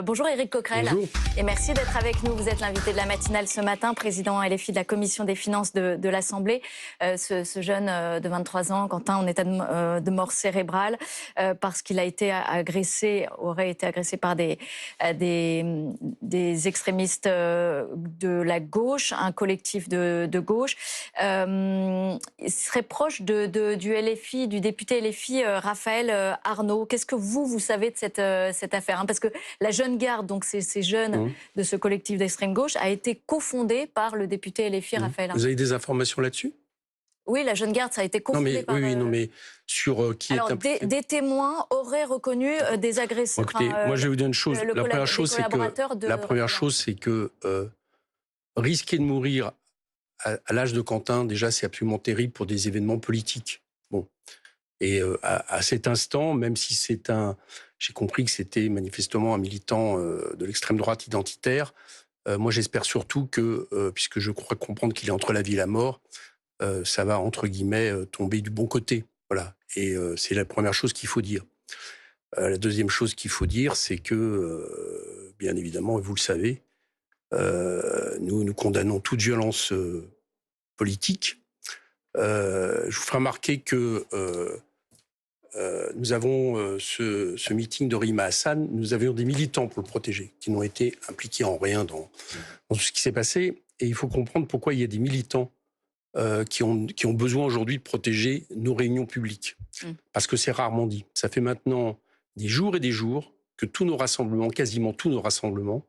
Bonjour Éric Coquerel. Bonjour. Et merci d'être avec nous. Vous êtes l'invité de la matinale ce matin, président LFI de la Commission des finances de l'Assemblée. Ce jeune de 23 ans, Quentin, en état de mort cérébrale, parce qu'il a été agressé, aurait été agressé par des extrémistes de la gauche, un collectif de gauche. Il serait proche du LFI, du député LFI Raphaël Arnaud. Qu'est-ce que vous savez de cette affaire, hein? Parce que la Jeune Garde, donc ces jeunes de ce collectif d'extrême gauche, a été cofondée par le député LFI Raphaël Arnaud. Vous avez des informations là-dessus? Oui, la Jeune Garde, ça a été cofondé par... Oui, non, mais sur qui Alors, est impliqué? des témoins auraient reconnu des agresseurs. Écoutez, moi je vais vous dire une chose. La première chose, c'est que risquer de mourir à l'âge de Quentin, déjà, c'est absolument terrible pour des événements politiques. Bon. Et à cet instant, même si c'est j'ai compris que c'était manifestement un militant de l'extrême droite identitaire, moi j'espère surtout que, puisque je crois comprendre qu'il est entre la vie et la mort, ça va, entre guillemets, tomber du bon côté. Voilà. Et c'est la première chose qu'il faut dire. La deuxième chose qu'il faut dire, c'est que, bien évidemment, et vous le savez, nous condamnons toute violence politique. Je vous ferai remarquer que nous avons ce meeting de Rima Hassan, nous avions des militants pour le protéger, qui n'ont été impliqués en rien dans tout ce qui s'est passé. Et il faut comprendre pourquoi il y a des militants qui ont besoin aujourd'hui de protéger nos réunions publiques. Parce que c'est rarement dit. Ça fait maintenant des jours et des jours que tous nos rassemblements, quasiment tous nos rassemblements,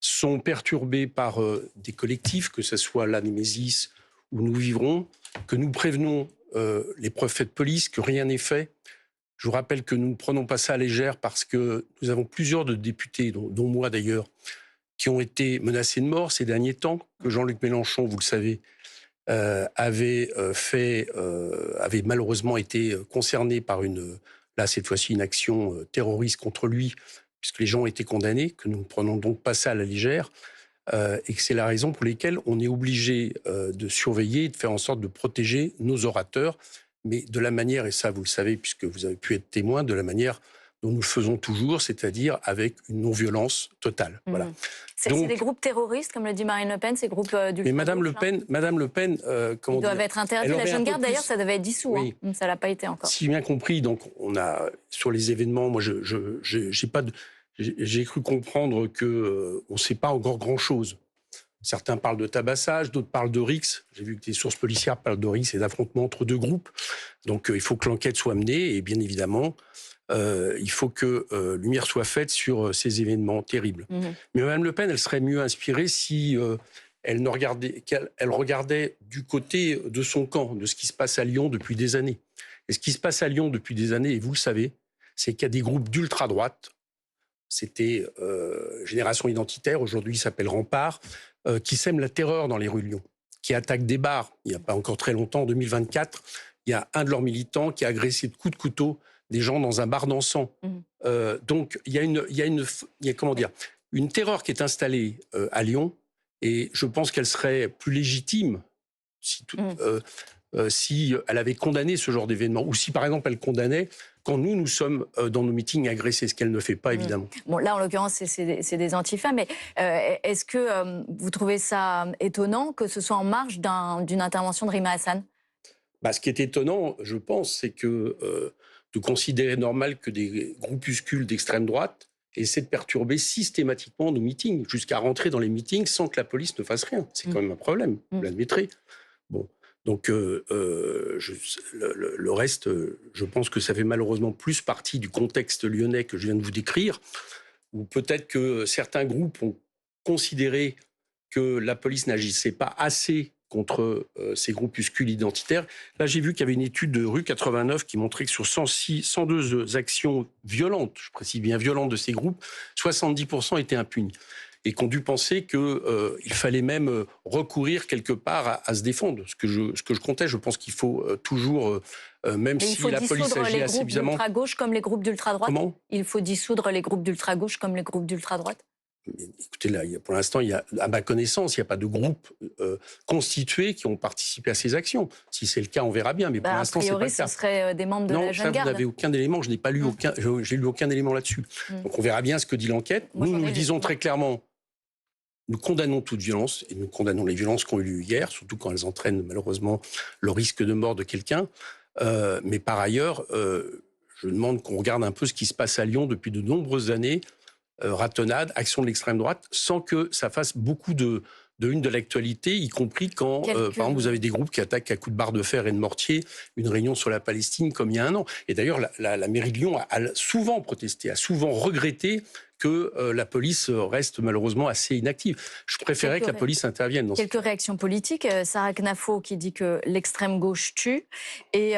sont perturbés par des collectifs, que ce soit la Némésis où nous vivrons, que nous prévenons les préfets de police, que rien n'est fait. Je vous rappelle que nous ne prenons pas ça à légère parce que nous avons plusieurs de députés, dont moi d'ailleurs, qui ont été menacés de mort ces derniers temps, que Jean-Luc Mélenchon, vous le savez, avait malheureusement été concerné par là cette fois-ci une action terroriste contre lui, puisque les gens ont été condamnés, que nous ne prenons donc pas ça à la légère, et que c'est la raison pour laquelle on est obligé de surveiller et de faire en sorte de protéger nos orateurs, mais de la manière, et ça vous le savez puisque vous avez pu être témoin, de la manière dont nous le faisons toujours, c'est-à-dire avec une non-violence totale. Voilà. C'est des groupes terroristes, comme le dit Marine Le Pen, ces groupes d'ultra-gauche. Mais Madame Le Pen, ils doivent être interdits. La Jeune Garde, d'ailleurs, ça devait être dissous. Oui. Hein. Ça l'a pas été encore. Si bien compris, donc on a sur les événements, moi j'ai cru comprendre que on ne sait pas encore grand-chose. Certains parlent de tabassage, d'autres parlent de rixe. J'ai vu que des sources policières parlent de rixe et d'affrontements entre deux groupes. Donc il faut que l'enquête soit menée et bien évidemment, il faut que lumière soit faite sur ces événements terribles. Mais Mme Le Pen, elle serait mieux inspirée si elle regardait du côté de son camp, de ce qui se passe à Lyon depuis des années. Et ce qui se passe à Lyon depuis des années, et vous le savez, c'est qu'il y a des groupes d'ultra-droite. C'était Génération Identitaire, aujourd'hui il s'appelle Rempart, qui sème la terreur dans les rues de Lyon, qui attaque des bars. Il n'y a pas encore très longtemps, en 2024, il y a un de leurs militants qui a agressé de coups de couteau des gens dans un bar dansant. Donc il y a une terreur qui est installée à Lyon, et je pense qu'elle serait plus légitime si elle avait condamné ce genre d'événement, ou si par exemple elle condamnait quand nous sommes dans nos meetings agressés, ce qu'elle ne fait pas évidemment. Bon, là en l'occurrence c'est des antifas, mais est-ce que vous trouvez ça étonnant que ce soit en marge d'une intervention de Rima Hassan? Ce qui est étonnant, je pense, c'est que de considérer normal que des groupuscules d'extrême droite essaient de perturber systématiquement nos meetings, jusqu'à rentrer dans les meetings sans que la police ne fasse rien. C'est quand même un problème, vous l'admettrez. Bon. Donc, le reste, je pense que ça fait malheureusement plus partie du contexte lyonnais que je viens de vous décrire, où peut-être que certains groupes ont considéré que la police n'agissait pas assez contre ces groupuscules identitaires. Là, j'ai vu qu'il y avait une étude de Rue 89 qui montrait que sur 102 actions violentes, je précise bien violentes de ces groupes, 70% étaient impunis. Et qu'on dû penser qu'il fallait même recourir quelque part à se défendre. Ce que je comptais, je pense qu'il faut toujours, même si la police agit assez bizarrement... Il faut dissoudre les groupes d'ultra-gauche comme les groupes d'ultra-droite. Comment ? Il faut dissoudre les groupes d'ultra-gauche comme les groupes d'ultra-droite. écoutez, là, pour l'instant, à ma connaissance, il n'y a pas de groupe constitué qui ont participé à ces actions. Si c'est le cas, on verra bien, mais pour l'instant, c'est pas le cas. A priori, ce serait des membres de la Jeune Garde. Non, ça, vous n'avez aucun élément. Je n'ai pas lu j'ai lu aucun élément là-dessus. Donc, on verra bien ce que dit l'enquête. Nous le disons très clairement. Nous condamnons toute violence, et nous condamnons les violences qui ont eu lieu hier, surtout quand elles entraînent malheureusement le risque de mort de quelqu'un. Mais par ailleurs, je demande qu'on regarde un peu ce qui se passe à Lyon depuis de nombreuses années, ratonnade, action de l'extrême droite, sans que ça fasse beaucoup de une de l'actualité, y compris quand, par exemple, vous avez des groupes qui attaquent à coups de barre de fer et de mortier une réunion sur la Palestine comme il y a un an. Et d'ailleurs, la mairie de Lyon a souvent protesté, a souvent regretté que la police reste malheureusement assez inactive. Je préférais que la police intervienne. Dans quelques réactions politiques. Sarah Knafo qui dit que l'extrême gauche tue et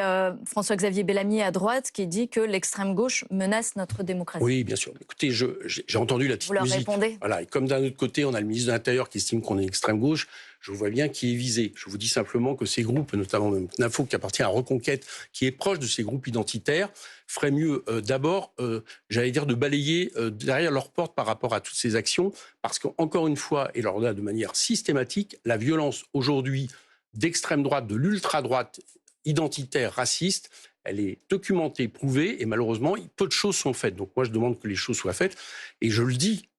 François-Xavier Bellamy à droite qui dit que l'extrême gauche menace notre démocratie. Oui, bien sûr. Écoutez, j'ai entendu la petite musique. Vous leur répondez ? Voilà. Et comme d'un autre côté, on a le ministre de l'Intérieur qui estime qu'on est extrême gauche, je vois bien qui est visé. Je vous dis simplement que ces groupes, notamment même Knafo qui appartient à Reconquête, qui est proche de ces groupes identitaires, ferait mieux d'abord, j'allais dire, de balayer derrière leur porte par rapport à toutes ces actions, parce qu'encore une fois, et là de manière systématique, la violence aujourd'hui d'extrême droite, de l'ultra-droite identitaire, raciste, elle est documentée, prouvée, et malheureusement, peu de choses sont faites. Donc moi, je demande que les choses soient faites, et je le dis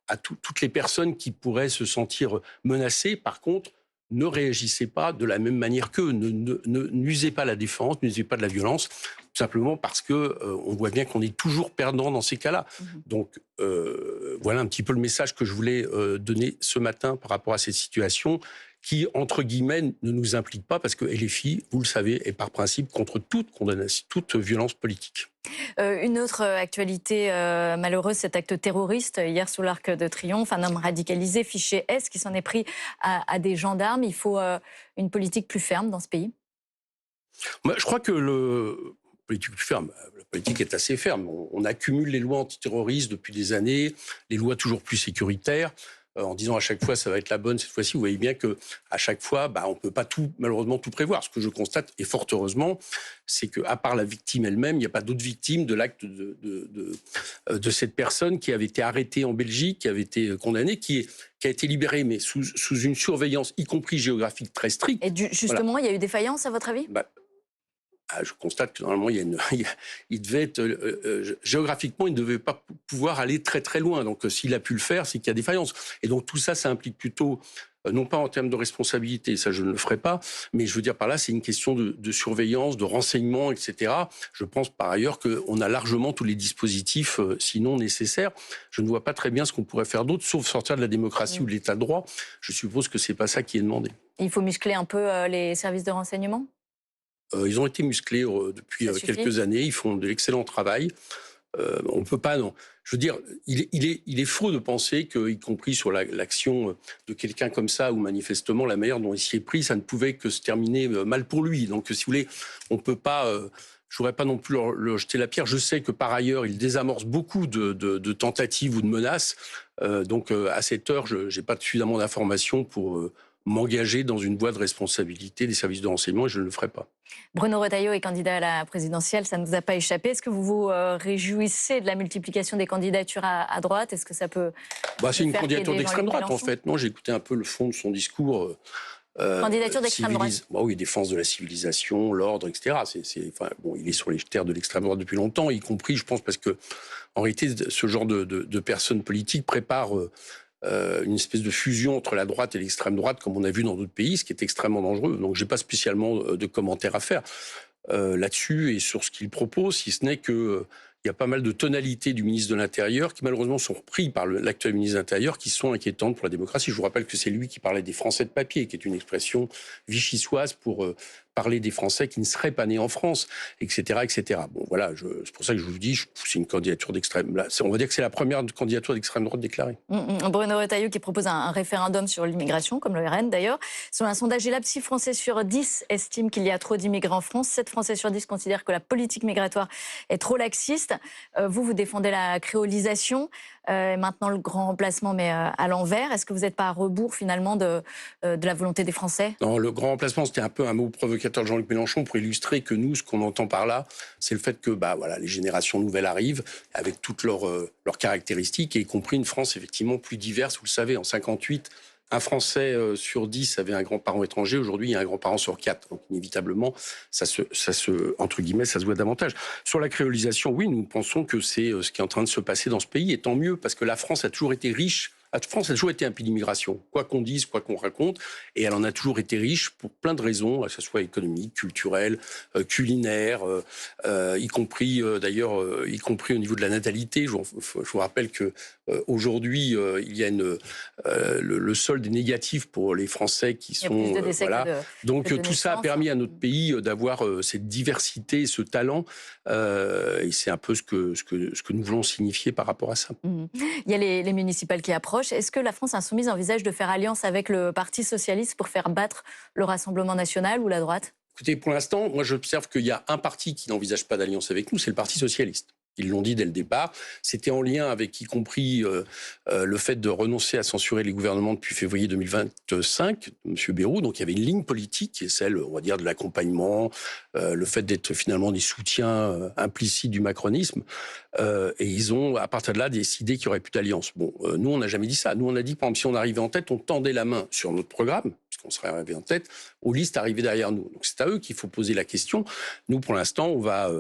à toutes les personnes qui pourraient se sentir menacées. Par contre, ne réagissez pas de la même manière qu'eux, n'usez pas la défense, n'usez pas de la violence, tout simplement parce que on voit bien qu'on est toujours perdant dans ces cas-là. Donc voilà un petit peu le message que je voulais donner ce matin par rapport à cette situation qui, entre guillemets, ne nous implique pas parce que LFI, vous le savez, est par principe contre toute condamnation, toute violence politique. Une autre actualité malheureuse, cet acte terroriste hier sous l'Arc de Triomphe, un homme radicalisé, fiché S, qui s'en est pris à des gendarmes. Il faut une politique plus ferme dans ce pays. Je crois que la politique est assez ferme. On accumule les lois antiterroristes depuis des années, les lois toujours plus sécuritaires, en disant à chaque fois ça va être la bonne cette fois-ci. Vous voyez bien que à chaque fois, on peut pas malheureusement tout prévoir. Ce que je constate, et fort heureusement, c'est que à part la victime elle-même, il n'y a pas d'autres victimes de l'acte de cette personne qui avait été arrêtée en Belgique, qui avait été condamnée, qui a été libérée, mais sous une surveillance, y compris géographique, très stricte. Et justement, voilà. Il y a eu défaillance à votre avis ? Je constate que normalement, il devait être géographiquement, il ne devait pas pouvoir aller très très loin. Donc, s'il a pu le faire, c'est qu'il y a défaillance. Et donc tout ça, ça implique plutôt, non pas en termes de responsabilité, ça je ne le ferai pas, mais je veux dire par là, c'est une question de surveillance, de renseignement, etc. Je pense par ailleurs qu'on a largement tous les dispositifs, sinon nécessaires. Je ne vois pas très bien ce qu'on pourrait faire d'autre, sauf sortir de la démocratie ou de l'état de droit. Je suppose que c'est pas ça qui est demandé. Il faut muscler un peu les services de renseignement ? Ils ont été musclés depuis quelques années. Ils font de l'excellent travail. On peut pas, non. Je veux dire, il est faux de penser que, y compris sur l'action de quelqu'un comme ça, où manifestement la manière dont il s'y est pris, ça ne pouvait que se terminer mal pour lui. Donc, si vous voulez, on peut pas. Je voudrais pas non plus leur jeter la pierre. Je sais que par ailleurs, il désamorce beaucoup de tentatives ou de menaces. Donc, à cette heure, je n'ai pas suffisamment d'informations pour m'engager dans une voie de responsabilité des services de renseignement et je ne le ferai pas. Bruno Retailleau est candidat à la présidentielle, ça ne vous a pas échappé. Est-ce que vous vous réjouissez de la multiplication des candidatures à droite ? Est-ce que ça peut c'est une candidature d'extrême droite en fait. Non, j'ai écouté un peu le fond de son discours. Candidature d'extrême droite. Oui, défense de la civilisation, l'ordre, etc. Il est sur les terres de l'extrême droite depuis longtemps, y compris, je pense, parce que en réalité, ce genre de personnes politiques préparent une espèce de fusion entre la droite et l'extrême droite, comme on a vu dans d'autres pays, ce qui est extrêmement dangereux. Donc, j'ai pas spécialement de commentaires à faire là-dessus et sur ce qu'il propose, si ce n'est que il y a pas mal de tonalités du ministre de l'Intérieur qui, malheureusement, sont repris par l'actuel ministre de l'Intérieur, qui sont inquiétantes pour la démocratie. Je vous rappelle que c'est lui qui parlait des Français de papier, qui est une expression vichysoise pour parler des Français qui ne seraient pas nés en France, etc., etc. Bon, voilà, c'est pour ça que je vous dis, c'est une candidature d'extrême. On va dire que c'est la première candidature d'extrême droite déclarée. Bruno Retailleau qui propose un référendum sur l'immigration, comme le RN d'ailleurs. Selon un sondage ELAB, 6 Français sur 10 estiment qu'il y a trop d'immigrants en France. 7 Français sur 10 considèrent que la politique migratoire est trop laxiste. Vous défendez la créolisation, maintenant le grand remplacement, mais à l'envers. Est-ce que vous n'êtes pas à rebours finalement de la volonté des Français ? Non, le grand remplacement, c'était un peu un mot provocateur provocateur de Jean-Luc Mélenchon pour illustrer que nous, ce qu'on entend par là, c'est le fait que voilà, les générations nouvelles arrivent avec toutes leurs caractéristiques, et y compris une France effectivement plus diverse. Vous le savez, en 58, un Français sur 10 avait un grand-parent étranger. Aujourd'hui, il y a un grand-parent sur 4. Donc, inévitablement, entre guillemets, ça se voit davantage. Sur la créolisation, oui, nous pensons que c'est ce qui est en train de se passer dans ce pays. Et tant mieux, parce que la France a toujours été riche. La France a toujours été un pays d'immigration, quoi qu'on dise, quoi qu'on raconte, et elle en a toujours été riche pour plein de raisons, que ce soit économique, culturelle, culinaire, y compris d'ailleurs, y compris au niveau de la natalité. Je vous rappelle que aujourd'hui, il y a le solde est négatif pour les Français qui sont voilà. Donc tout ça a permis à notre pays d'avoir cette diversité, ce talent, et c'est un peu ce que nous voulons signifier par rapport à ça. Il y a les municipales qui approchent. Est-ce que la France insoumise envisage de faire alliance avec le Parti socialiste pour faire battre le Rassemblement national ou la droite? Écoutez, pour l'instant, moi j'observe qu'il y a un parti qui n'envisage pas d'alliance avec nous, c'est le Parti socialiste. Ils l'ont dit dès le départ. C'était en lien avec, y compris, le fait de renoncer à censurer les gouvernements depuis février 2025, M. Bayrou. Donc il y avait une ligne politique qui est celle, on va dire, de l'accompagnement, le fait d'être finalement des soutiens implicites du macronisme. Et ils ont, à partir de là, décidé qu'il n'y aurait plus d'alliance. Bon, nous, on n'a jamais dit ça. Nous, on a dit, par exemple, si on arrivait en tête, on tendait la main sur notre programme, puisqu'on serait arrivé en tête, aux listes arrivées derrière nous. Donc c'est à eux qu'il faut poser la question. Nous, pour l'instant, on va...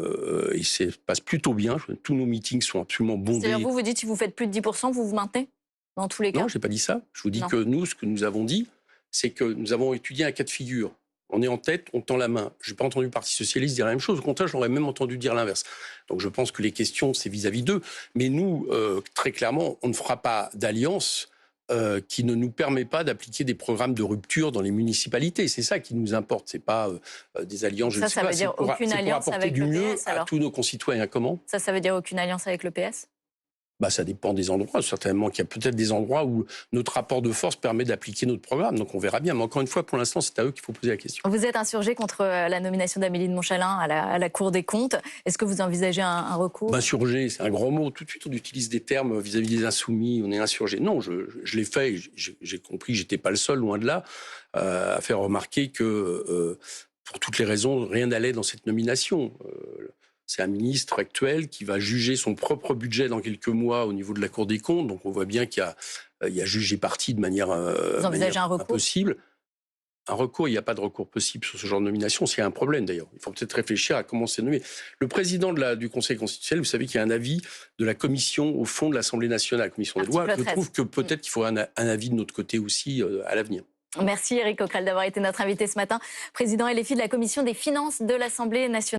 il se passe plutôt bien. Tous nos meetings sont absolument bondés. C'est-à-dire vous dites, si vous faites plus de 10%, vous vous maintenez dans tous les cas? Non, je n'ai pas dit ça. Je vous dis que nous, ce que nous avons dit, c'est que nous avons étudié un cas de figure. On est en tête, on tend la main. Je n'ai pas entendu le Parti socialiste dire la même chose. Au contraire, j'aurais même entendu dire l'inverse. Donc je pense que les questions, c'est vis-à-vis d'eux. Mais nous, très clairement, on ne fera pas d'alliance qui ne nous permet pas d'appliquer des programmes de rupture dans les municipalités. C'est ça qui nous importe. C'est pas des alliances. Ça veut dire aucune alliance avec le PS, alors? À tous nos concitoyens. Comment? Ça veut dire aucune alliance avec le PS? Ça dépend des endroits. Certainement qu'il y a peut-être des endroits où notre rapport de force permet d'appliquer notre programme. Donc on verra bien. Mais encore une fois, pour l'instant, c'est à eux qu'il faut poser la question. Vous êtes insurgé contre la nomination d'Amélie de Montchalin à la Cour des comptes. Est-ce que vous envisagez un recours? Insurgé, c'est un grand mot. Tout de suite, on utilise des termes vis-à-vis des insoumis. On est insurgé. Non, je l'ai fait. J'ai compris que j'étais pas le seul, loin de là, à faire remarquer que, pour toutes les raisons, rien n'allait dans cette nomination. C'est un ministre actuel qui va juger son propre budget dans quelques mois au niveau de la Cour des comptes. Donc on voit bien qu'il y a jugé parti de manière impossible. Un recours, il n'y a pas de recours possible sur ce genre de nomination. C'est un problème d'ailleurs. Il faut peut-être réfléchir à comment c'est nommé. Le président du Conseil constitutionnel, vous savez qu'il y a un avis de la commission au fond de l'Assemblée nationale, la commission des lois. Je trouve que peut-être qu'il faudrait un avis de notre côté aussi à l'avenir. Merci Éric Coquerel d'avoir été notre invité ce matin, président LFI de la Commission des finances de l'Assemblée nationale.